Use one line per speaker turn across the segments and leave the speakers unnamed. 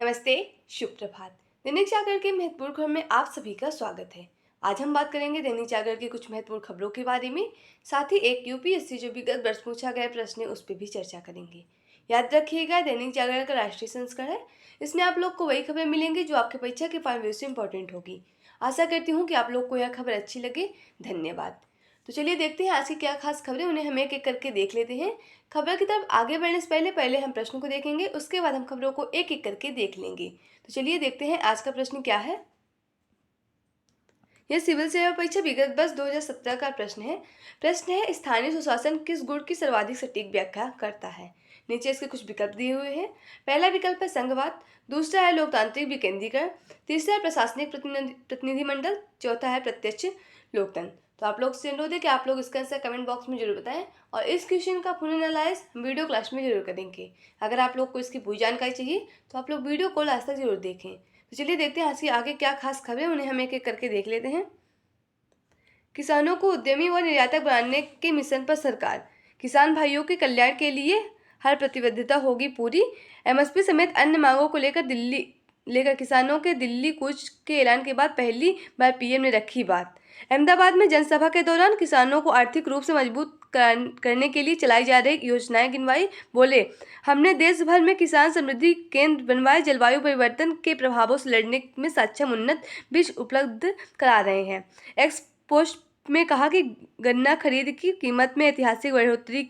नमस्ते, शुभ प्रभात। दैनिक जागरण के महत्वपूर्ण खबर में आप सभी का स्वागत है। आज हम बात करेंगे दैनिक जागरण की कुछ महत्वपूर्ण खबरों के बारे में। साथ ही एक यूपीएससी जो विगत वर्ष पूछा गया प्रश्न है उस पर भी चर्चा करेंगे। याद रखिएगा, दैनिक जागरण का राष्ट्रीय संस्करण है। इसमें आप लोग को वही खबरें मिलेंगी जो आपके परीक्षा के पॉइंट ऑफ व्यू से इंपॉर्टेंट होगी। आशा करती हूँ कि आप लोग को यह खबर अच्छी लगे। धन्यवाद। तो चलिए देखते हैं आज की क्या खास खबरें, उन्हें हम एक एक करके देख लेते हैं। खबर की तरफ आगे बढ़ने से पहले हम प्रश्नों को देखेंगे, उसके बाद हम खबरों को एक एक करके देख लेंगे। तो चलिए देखते हैं आज का प्रश्न क्या है। यह सिविल सेवा परीक्षा विगत वर्ष 2017 का प्रश्न है स्थानीय सुशासन किस गुण की सर्वाधिक सटीक व्याख्या करता है। नीचे इसके कुछ विकल्प दिए हुए हैं। पहला विकल्प है संघवाद, दूसरा है लोकतांत्रिक विकेंद्रीकरण, तीसरा है प्रशासनिक प्रतिनिधिमंडल, चौथा है प्रत्यक्ष लोकतंत्र। तो आप लोग से अनुरोध है कि आप लोग इसका आंसर कमेंट बॉक्स में जरूर बताएं और इस क्वेश्चन का पूर्ण एनालाइज हम वीडियो क्लास में जरूर करेंगे। अगर आप लोग को इसकी पूरी जानकारी चाहिए तो आप लोग वीडियो को लास्ट तक जरूर देखें। तो चलिए देखते हैं आज की आगे क्या खास खबरें, उन्हें हम एक एक करके देख लेते हैं। किसानों को उद्यमी व निर्यातक बनाने के मिशन पर सरकार, किसान भाइयों के कल्याण के लिए हर प्रतिबद्धता होगी पूरी। एमएसपी समेत अन्य मांगों को लेकर किसानों के दिल्ली कूच के ऐलान के बाद पहली बार पीएम ने रखी बात। अहमदाबाद में जनसभा के दौरान किसानों को आर्थिक रूप से मजबूत करने के लिए चलाई जा रही योजनाएं गिनवाई। बोले, हमने देश भर में किसान समृद्धि केंद्र बनवाए, जलवायु परिवर्तन के प्रभावों से लड़ने में सक्षम उन्नत बीज उपलब्ध करा रहे हैं। एक्स पोस्ट में कहा कि गन्ना खरीद की कीमत में ऐतिहासिक बढ़ोतरी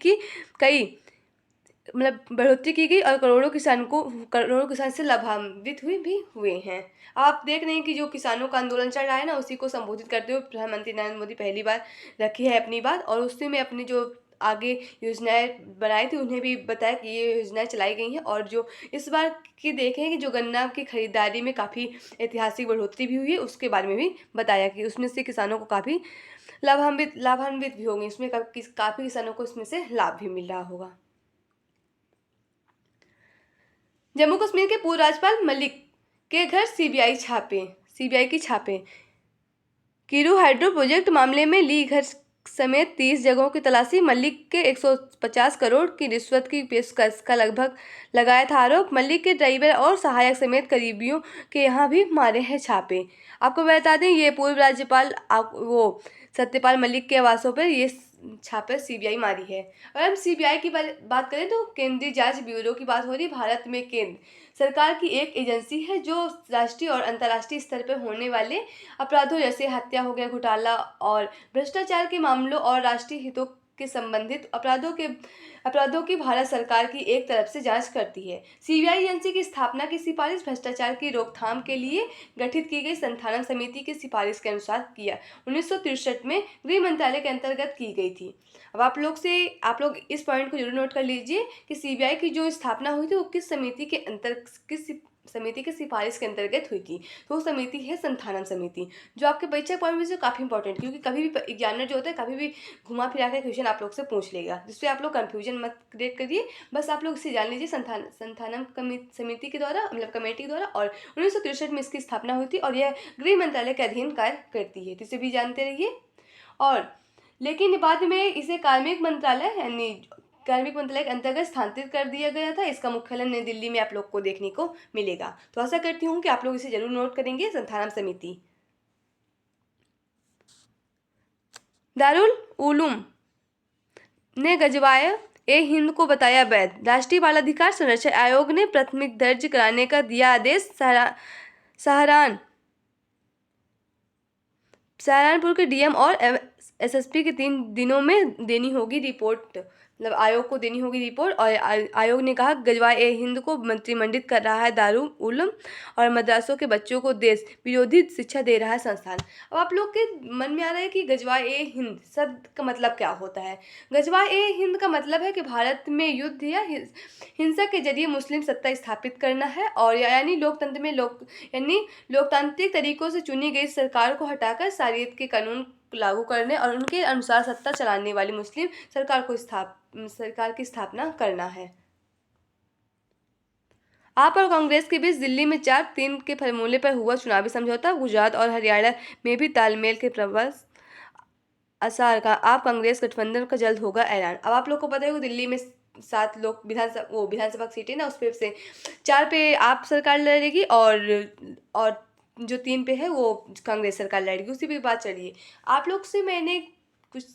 की गई और करोड़ों किसान से लाभान्वित हुए हैं। आप देख रहे हैं कि जो किसानों का आंदोलन चल रहा है ना, उसी को संबोधित करते हुए प्रधानमंत्री नरेंद्र मोदी पहली बार रखी है अपनी बात, और उससे में अपनी जो आगे योजनाएं बनाई थी उन्हें भी बताया कि ये योजनाएं चलाई गई हैं। और जो इस बार की देखें कि जो गन्ना की खरीदारी में काफ़ी ऐतिहासिक बढ़ोतरी भी हुई है, उसके बारे में भी बताया कि उसमें से किसानों को काफ़ी लाभान्वित भी होंगे। इसमें काफ़ी किसानों को इसमें से लाभ भी मिल रहा होगा। जम्मू कश्मीर के पूर्व राज्यपाल मलिक के घर सीबीआई की छापे। कीरू हाइड्रो प्रोजेक्ट मामले में ली घर समेत 30 जगहों की तलाशी। मलिक के 150 करोड़ की रिश्वत की पेशकश का लगभग लगाया था आरोप। मलिक के ड्राइवर और सहायक समेत करीबियों के यहाँ भी मारे हैं छापे। आपको बता दें, ये पूर्व राज्यपाल सत्यपाल मलिक के आवासों पर ये छापे सीबीआई मारी है। और हम सीबीआई की बात करें तो केंद्रीय जांच ब्यूरो की बात हो रही। भारत में केंद्र सरकार की एक एजेंसी है जो राष्ट्रीय और अंतर्राष्ट्रीय स्तर पर होने वाले अपराधों जैसे हत्या हो गया, घोटाला और भ्रष्टाचार के मामलों और राष्ट्रीय हितों के संबंधित अपराधों की भारत सरकार की एक तरफ से जांच करती है। सीबीआई एजेंसी की स्थापना की सिफारिश भ्रष्टाचार की रोकथाम के लिए गठित की गई संथानम समिति की सिफारिश के अनुसार किया 1963 में गृह मंत्रालय के अंतर्गत की गई थी। अब आप लोग इस पॉइंट को जरूर नोट कर लीजिए कि सीबीआई की जो स्थापना हुई थी वो किस समिति की सिफारिश के अंतर्गत हुई थी। तो वो समिति है संथानम समिति, जो आपके परीक्षा पॉइंट में से काफ़ी इंपॉर्टेंट, क्योंकि कभी भी एग्जामिनर जो होता है कभी भी घुमा फिरा के क्वेश्चन आप लोग से पूछ लेगा, जिससे आप लोग कंफ्यूजन मत क्रिएट करिए। बस आप लोग इसे जान लीजिए संथानम समिति के द्वारा, मतलब कमेटी के द्वारा, और 1963 में इसकी स्थापना हुई थी और यह गृह मंत्रालय के अधीन कार्य करती है। तो इसे भी जानते रहिए। और लेकिन बाद में इसे कार्मिक मंत्रालय के अंतर्गत स्थानांतरित कर दिया गया था। इसका मुख्यालय नई दिल्ली में आप लोग को देखने को मिलेगा। तो आशा करती हूँ कि आप लोग इसे जरूर नोट करेंगे, संथानम समिति। दारुल उलूम ने गजवाए ए हिंद को बताया वैध। राष्ट्रीय बाल अधिकार संरक्षण आयोग ने प्राथमिक दर्ज कराने का दिया आदेश। सहारनपुर के डीएम और एसएसपी के 3 दिनों में देनी होगी रिपोर्ट, मतलब आयोग को देनी होगी रिपोर्ट। और आयोग ने कहा गजवाए ए हिंद को मंत्रिमंडित कर रहा है दारुल उलूम और मद्रासों के बच्चों को देश विरोधी शिक्षा दे रहा है संस्थान। अब आप लोग के मन में आ रहा है कि गजवाए ए हिंद शब्द का मतलब क्या होता है। गजवाए ए हिंद का मतलब है कि भारत में युद्ध या हिंसा के जरिए मुस्लिम सत्ता स्थापित करना है, और यानी लोकतांत्रिक तरीकों से चुनी गई सरकार को हटाकर शरीयत के कानून लागू करने और उनके अनुसार सत्ता चलाने वाली मुस्लिम सरकार की स्थापना करना है। आप और कांग्रेस के बीच दिल्ली में 4-3 के फॉर्मूले पर हुआ चुनावी समझौता। गुजरात और हरियाणा में भी तालमेल के प्रबल आसार का। आप कांग्रेस गठबंधन का जल्द होगा ऐलान। अब आप लोग को पता है कि दिल्ली में 7 लोग विधानसभा की सीटें ना, उस पे से 4 पे आप सरकार लड़ेगी और जो 3 पे है वो कांग्रेस सरकार लड़ेगी। उसी पे बात चली है। आप लोग से मैंने कुछ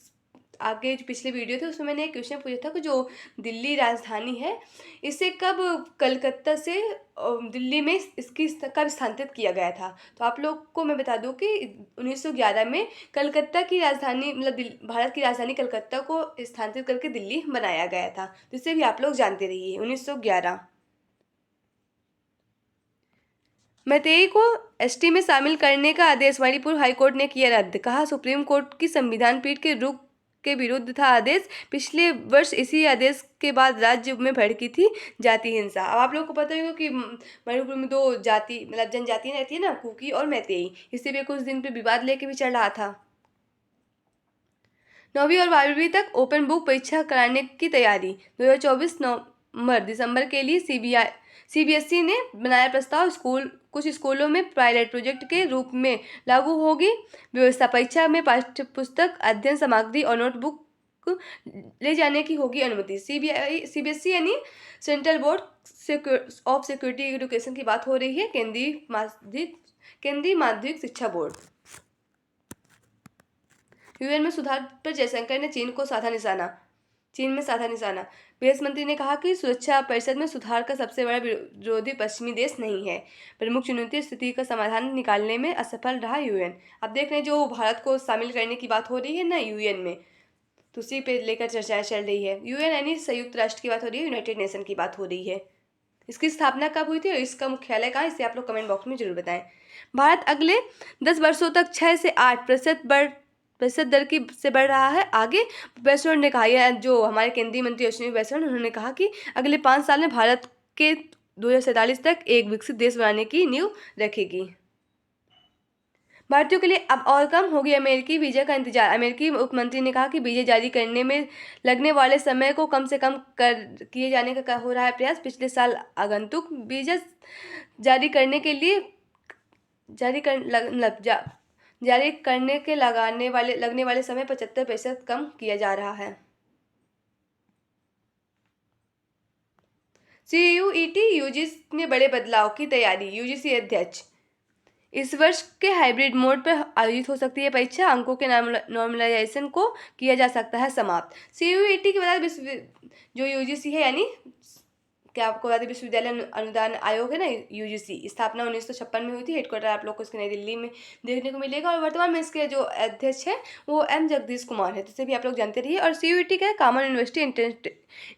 आगे जो पिछले वीडियो थे उसमें मैंने एक क्वेश्चन पूछा था कि जो दिल्ली राजधानी है इसे कब कलकत्ता से दिल्ली में कब स्थानांतरित किया गया था। तो आप लोग को मैं बता दूं कि 1911 में कलकत्ता की राजधानी मतलब भारत की राजधानी कलकत्ता को स्थानांतरित करके दिल्ली बनाया गया था। जिससे भी आप लोग जानते रहिए 1911। मैतेई को एसटी में शामिल करने का आदेश मणिपुर हाईकोर्ट ने किया रद्द। कहा सुप्रीम कोर्ट की संविधान पीठ के रुख के विरुद्ध था आदेश। पिछले वर्ष इसी आदेश के बाद राज्य में भड़की थी जाति हिंसा। अब आप लोग को पता होगा कि मणिपुर में 2 जाति मतलब जनजातियां रहती है ना, कुकी और मैतेई। इसी पे कुछ दिन पे विवाद लेके भी चल रहा था। 9वीं और 12वीं तक ओपन बुक परीक्षा कराने की तैयारी। 2024 नवंबर दिसंबर के लिए सीबीएसई ने बनाया प्रस्ताव। कुछ स्कूलों में पायलट प्रोजेक्ट के रूप में लागू होगी व्यवस्था। परीक्षा में पाठ्य पुस्तक, अध्ययन सामग्री और नोटबुक ले जाने की होगी अनुमति। सीबीएसई यानी central board of security education की बात हो रही है, केंद्रीय माध्यमिक शिक्षा बोर्ड। यूएन में सुधार पर जयशंकर ने चीन में साधा निशाना। विदेश मंत्री ने कहा कि सुरक्षा परिषद में सुधार का सबसे बड़ा विरोधी पश्चिमी देश नहीं है। प्रमुख चुनौती स्थिति का समाधान निकालने में असफल रहा यूएन। अब देख रहे हैं जो भारत को शामिल करने की बात हो रही है ना यूएन में, तो उसी पे लेकर चर्चाएं चल रही है। यूएन यानी संयुक्त राष्ट्र की बात हो रही है, यूनाइटेड नेशन की बात हो रही है। इसकी स्थापना कब हुई थी और इसका मुख्यालय कहाँ, इसे आप लोग कमेंट बॉक्स में जरूर बताएं। भारत अगले 10 वर्षों तक 6 से 8% दर की से बढ़ रहा है आगे। वैश्णव ने कहा, यह जो हमारे केंद्रीय मंत्री अश्विनी वैष्णव उन्होंने कहा कि अगले 5 साल में भारत के 2047 तक एक विकसित देश बनाने की नींव रखेगी। भारतीयों के लिए अब और कम होगी अमेरिकी वीजा का इंतजार। अमेरिकी मुख्यमंत्री ने कहा कि वीजा जारी करने में लगने वाले समय को कम से कम किए जाने का हो रहा है प्रयास। पिछले साल आगंतुक वीजा जारी करने के लगने वाले समय 75% कम किया जा रहा है। सीयूईटी यूजीसी में बड़े बदलाव की तैयारी। यूजीसी अध्यक्ष, इस वर्ष के हाइब्रिड मोड पर आयोजित हो सकती है परीक्षा। अंकों के नॉर्मलाइजेशन को किया जा सकता है समाप्त। सीयूईटी के बाद जो यूजीसी है यानी क्या आपको बता दें, विश्वविद्यालय अनुदान आयोग है ना यूजीसी, स्थापना 1956 में हुई थी। हेडक्वार्टर आप लोग को इसके नई दिल्ली में देखने को मिलेगा और वर्तमान में इसके जो अध्यक्ष है वो एम जगदीश कुमार है, जिसे भी आप लोग जानते रहिए। और सीयूईटी का कॉमन यूनिवर्सिटी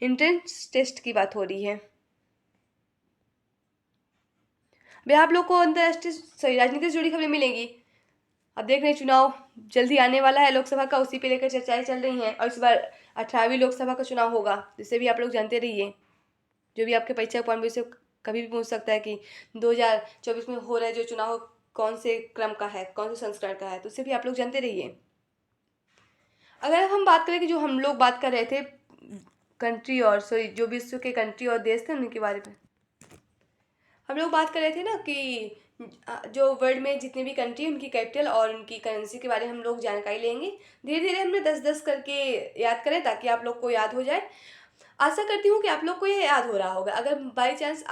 एंट्रेंस टेस्ट की बात हो रही है। भाई आप लोग को अंतर्राष्ट्रीय राजनीति से जुड़ी खबरें मिलेंगी। अब देख रहे हैं चुनाव जल्दी आने वाला है लोकसभा का, उसी पे लेकर चर्चाएं चल रही हैं। और इस बार 18वीं लोकसभा का चुनाव होगा, जिसे भी आप लोग जानते रहिए। जो भी आपके परीक्षा पॉइंट से कभी भी पूछ सकता है कि 2024 में हो रहे जो चुनाव कौन से क्रम का है, कौन से संस्करण का है, तो उसे भी आप लोग जानते रहिए। अगर हम बात करें कि जो हम लोग बात कर रहे थे कंट्री और जो विश्व के कंट्री और देश थे उनके बारे में हम लोग बात कर रहे थे ना कि जो वर्ल्ड में जितनी भी कंट्री उनकी कैपिटल और उनकी करेंसी के बारे में हम लोग जानकारी लेंगे। धीरे धीरे हमने 10-10 करके याद करें ताकि आप लोग को याद हो जाए। आशा करती हूँ कि आप लोग को ये याद हो रहा होगा। अगर बाई चांस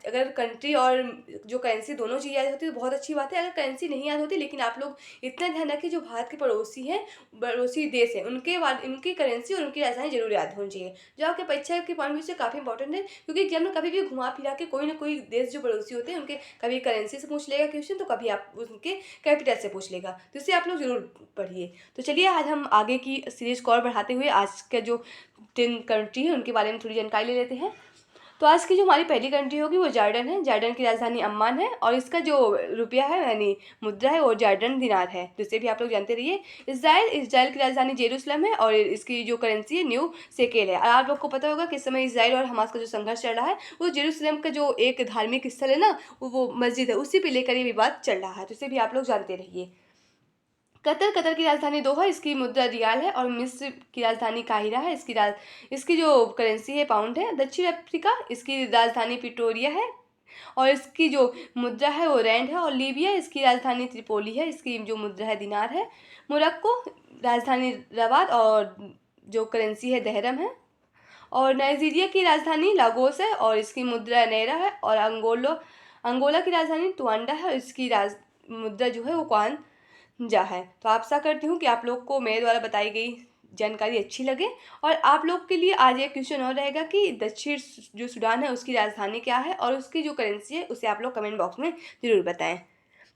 अगर कंट्री और जो करेंसी दोनों चीज़ याद होती है तो बहुत अच्छी बात है। अगर करेंसी नहीं याद होती, लेकिन आप लोग इतना ध्यान रखें जो भारत के पड़ोसी देश हैं उनकी करेंसी और उनकी राजधानी जरूर याद होनी चाहिए, जो आपके परीक्षा के पॉइंट व्यू से काफ़ी इंपॉर्टेंट है। क्योंकि एग्जाम में कभी भी घुमा फिरा के कोई ना कोई देश जो पड़ोसी होते हैं उनके कभी करेंसी से पूछ लेगा क्वेश्चन, तो कभी आप उनके कैपिटल से पूछ लेगा, तो इससे आप लोग जरूर पढ़िए। तो चलिए आज हम आगे की सीरीज को और बढ़ाते हुए आज का जो 10 कंट्री है उनके बारे में थोड़ी जानकारी ले लेते हैं। तो आज की जो हमारी पहली कंट्री होगी वो जॉर्डन है। जॉर्डन की राजधानी अम्मान है और इसका जो रुपया है यानी मुद्रा है वो जॉर्डन दिनार है, जिसे भी आप लोग जानते रहिए। इसराइल की राजधानी जेरूसलम है और इसकी जो करेंसी है न्यू शेकेल है। और आप लोग को पता होगा कि इस समय इसराइल और हमास का जो संघर्ष चल रहा है वो जेरूसलम का जो एक धार्मिक स्थल है ना वो मस्जिद है, उसी पर लेकर ये विवाद चल रहा है, तो इसे भी आप लोग जानते रहिए। कतर की राजधानी दोहा, इसकी मुद्रा रियाल है। और मिस्र की राजधानी काहिरा है, इसकी जो करेंसी है पाउंड है। दक्षिण अफ्रीका, इसकी राजधानी प्रिटोरिया है और इसकी जो मुद्रा है वो रैंड है। और लीबिया, इसकी राजधानी त्रिपोली है, इसकी जो मुद्रा है दिनार है। मोरक्को, राजधानी रबात और जो करेंसी है दहरम है। और नाइजीरिया की राजधानी लागोस है और इसकी मुद्रा नेरा है। और अंगोला की राजधानी टुआंडा है और इसकी मुद्रा जो है वो क्वांजा है। तो आशा करती हूँ कि आप लोग को मेरे द्वारा बताई गई जानकारी अच्छी लगे। और आप लोग के लिए आज एक क्वेश्चन और रहेगा कि दक्षिण जो सूडान है उसकी राजधानी क्या है और उसकी जो करेंसी है उसे आप लोग कमेंट बॉक्स में ज़रूर बताएं।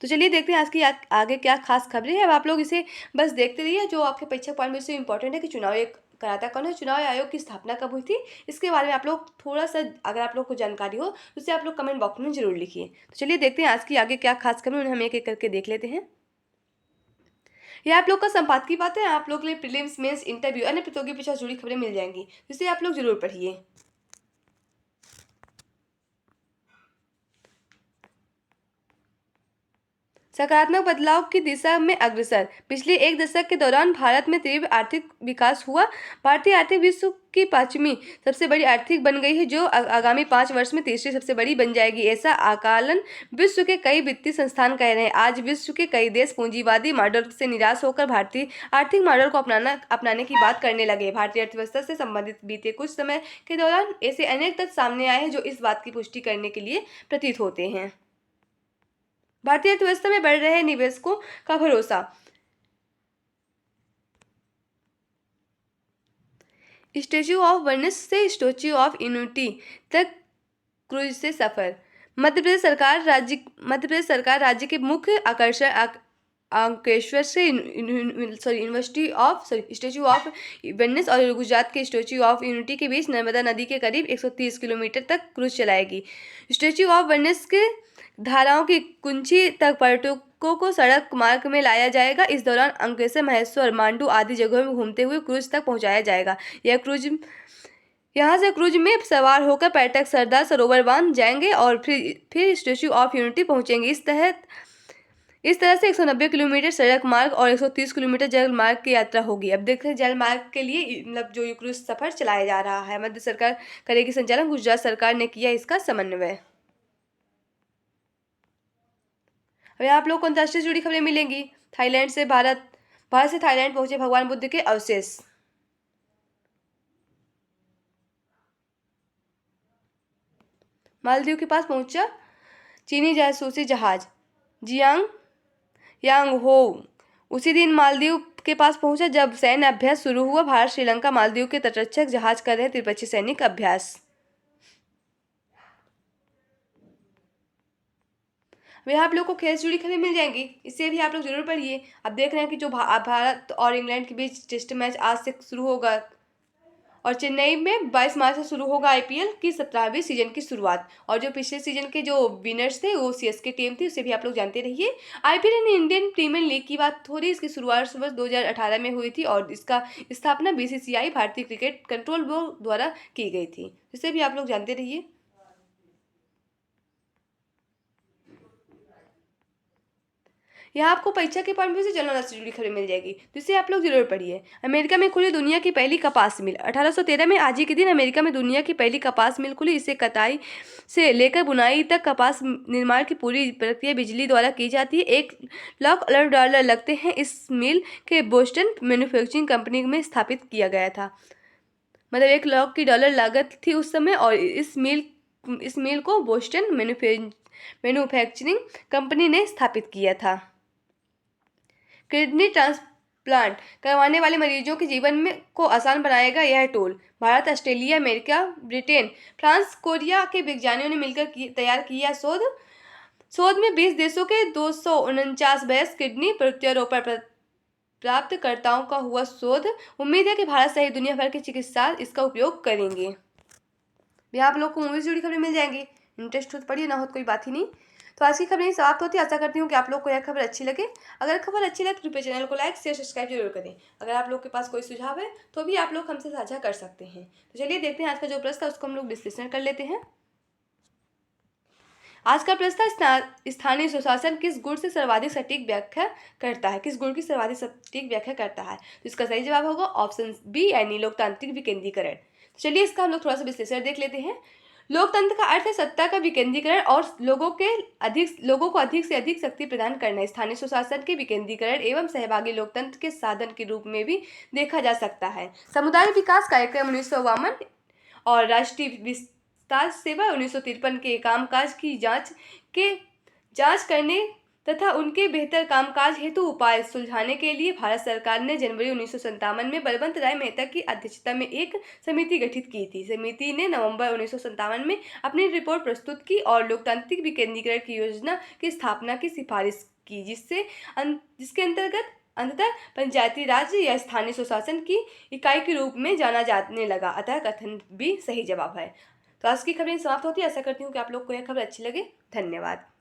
तो चलिए देखते हैं आज की आगे क्या खास खबरें हैं। अब आप लोग इसे बस देखते रहिए। जो आपके परीक्षा पॉइंट में से इंपॉर्टेंट है कि चुनाव एक कराता कौन है, चुनाव आयोग की स्थापना कब हुई थी, इसके बारे में आप लोग थोड़ा सा अगर आप लोग को जानकारी हो तो उसे आप लोग कमेंट बॉक्स में जरूर लिखिए। तो चलिए देखते हैं आज की आगे क्या खास खबरें, उन्हें हम एक एक करके देख लेते हैं। यह आप लोग का संपादकीय बात है। आप लोग के लिए प्रीलिम्स, मेंस, इंटरव्यू, अन्य प्रतियोगी परीक्षा से जुड़ी खबरें मिल जाएंगी, जिसे आप लोग जरूर पढ़िए। सकारात्मक बदलाव की दिशा में अग्रसर। पिछले एक दशक के दौरान भारत में तीव्र आर्थिक विकास हुआ। भारतीय आर्थिक विश्व की 5वीं सबसे बड़ी आर्थिक बन गई है, जो आगामी 5 वर्ष में तीसरी सबसे बड़ी बन जाएगी, ऐसा आकलन विश्व के कई वित्तीय संस्थान कह रहे हैं। आज विश्व के कई देश पूंजीवादी मॉडल से निराश होकर भारतीय आर्थिक मॉडल को अपनाने की बात करने लगे। भारतीय अर्थव्यवस्था से संबंधित बीते कुछ समय के दौरान ऐसे अनेक तथ्य सामने आए हैं जो इस बात की पुष्टि करने के लिए प्रतीत होते हैं। भारतीय अर्थव्यवस्था में बढ़ रहे निवेशकों का भरोसा। स्टैच्यू ऑफ यूनिटी से स्टैच्यू ऑफ यूनिटी तक क्रूज से सफर। मध्य प्रदेश सरकार राज्य के मुख्य आकर्षण अंकेश्वर से स्टैच्यू ऑफ यूनिटी और गुजरात के स्टैच्यू ऑफ यूनिटी के बीच नर्मदा नदी के करीब 130 किलोमीटर तक क्रूज चलाएगी। स्टैच्यू ऑफ यूनिटी के धाराओं की कुंची तक पर्यटकों को सड़क मार्ग में लाया जाएगा। इस दौरान अंकलेश्वर, महेश्वर, मांडू आदि जगहों में घूमते हुए क्रूज तक पहुंचाया जाएगा। यहाँ से क्रूज में सवार होकर पर्यटक सरदार सरोवर बांध जाएंगे और फिर स्टैच्यू ऑफ यूनिटी पहुंचेंगे। इस तरह से 190 किलोमीटर सड़क मार्ग और 130 किलोमीटर जल मार्ग की यात्रा होगी। अब देखते हैं जल मार्ग के लिए मतलब जो क्रूज सफर चलाया जा रहा है, मध्य सरकार करेगी संचालन, गुजरात सरकार ने किया इसका समन्वय। अब आप लोग को अंतर्राष्ट्रीय से जुड़ी खबरें मिलेंगी। भारत से थाईलैंड पहुंचे भगवान बुद्ध के अवशेष। मालदीव के पास पहुंचा चीनी जासूसी जहाज जियांग यांग हो। उसी दिन मालदीव के पास पहुंचा जब सैन्य अभ्यास शुरू हुआ। भारत, श्रीलंका, मालदीव के तटरक्षक जहाज कर रहे त्रिपक्षीय सैनिक अभ्यास। वे आप लोग को खेल से जुड़ी खबरें मिल जाएंगी, इससे भी आप लोग जरूर पढ़िए। अब देख रहे हैं कि जो भारत और इंग्लैंड के बीच टेस्ट मैच आज से शुरू होगा और चेन्नई में 22 मार्च से शुरू होगा आईपीएल की 17वीं सीजन की शुरुआत। और जो पिछले सीजन के जो विनर्स थे वो सीएसके टीम थी, उसे भी आप लोग जानते रहिए। आईपीएल यानी इंडियन प्रीमियर लीग की बात हो रही है। इसकी शुरुआत वर्ष 2018 में हुई थी और इसका स्थापना बीसीसीआई भारतीय क्रिकेट कंट्रोल बोर्ड द्वारा की गई थी, इसे भी आप लोग जानते रहिए। यहाँ आपको परीक्षा के पॉइंट से जनरल नॉलेज से जुड़ी खबरें मिल जाएगी, जिसे आप लोग जरूर पढ़िए। अमेरिका में खुली दुनिया की पहली कपास मिल। 1813 में आज ही के दिन अमेरिका में दुनिया की पहली कपास मिल खुली। इसे कटाई से लेकर बुनाई तक कपास निर्माण की पूरी प्रक्रिया बिजली द्वारा की जाती है। 1 लाख अरब डॉलर लगते हैं। इस मिल के बोस्टन मैन्युफैक्चरिंग कंपनी में स्थापित किया गया था। मतलब 1 लाख की डॉलर लागत थी उस समय और इस मिल को बोस्टन मैन्युफैक्चरिंग कंपनी ने स्थापित किया था। किडनी ट्रांसप्लांट करवाने वाले मरीजों के जीवन में को आसान बनाएगा यह tool. Bharat, Australia, America, Britain, France, Korea के विज्ञानियों ने मिलकर तैयार किया शोध में 20 देशों के 249 वयस्क किडनी प्रत्यारोपण प्राप्तकर्ताओं का हुआ शोध। उम्मीद है कि भारत सहित दुनिया भर के चिकित्सा इसका उपयोग करेंगे। भी आप लोग को मूवी से जुड़ी खबरें मिल जाएंगी, इंटरेस्ट हो तो पढ़िए, ना हो तो कोई बात ही नहीं। तो आज की खबरें समाप्त होती है। आशा करती हूँ कि आप लोग को यह खबर अच्छी लगे। अगर खबर अच्छी लगे तो कृपया चैनल को लाइक, शेयर, सब्सक्राइब जरूर करें। अगर आप लोग के पास कोई सुझाव है तो भी आप लोग हमसे साझा कर सकते हैं। तो चलिए देखते हैं आज का जो प्रश्न था उसको हम लोग विश्लेषण कर लेते हैं। आज का प्रश्न था स्थानीय स्वशासन किस गुण से सर्वाधिक सटीक व्याख्या करता है, किस गुण की सर्वाधिक सटीक व्याख्या करता है। तो इसका सही जवाब होगा ऑप्शन बी यानी लोकतांत्रिक विकेंद्रीकरण। तो चलिए इसका हम लोग थोड़ा सा विश्लेषण देख लेते हैं। लोकतंत्र का अर्थ है सत्ता का विकेंद्रीकरण और लोगों को अधिक से अधिक शक्ति प्रदान करना। स्थानीय स्वशासन के विकेंद्रीकरण एवं सहभागी लोकतंत्र के साधन के रूप में भी देखा जा सकता है। समुदाय विकास कार्यक्रम 1952 और राष्ट्रीय विस्तार सेवा 1953 के कामकाज की जांच करने तथा उनके बेहतर कामकाज हेतु उपाय सुलझाने के लिए भारत सरकार ने जनवरी 1957 में बलवंत राय मेहता की अध्यक्षता में एक समिति गठित की थी। समिति ने नवंबर 1957 में अपनी रिपोर्ट प्रस्तुत की और लोकतांत्रिक विकेंद्रीकरण की योजना की स्थापना की सिफारिश की, जिसके अंतर्गत अंततः पंचायती राज या स्थानीय स्वशासन की इकाई के रूप में जाना जाने लगा। अतः कथन भी सही जवाब है। तो आज की खबरें समाप्त होती है। आशा करती हूँ कि आप लोग को यह खबर अच्छी लगे। धन्यवाद।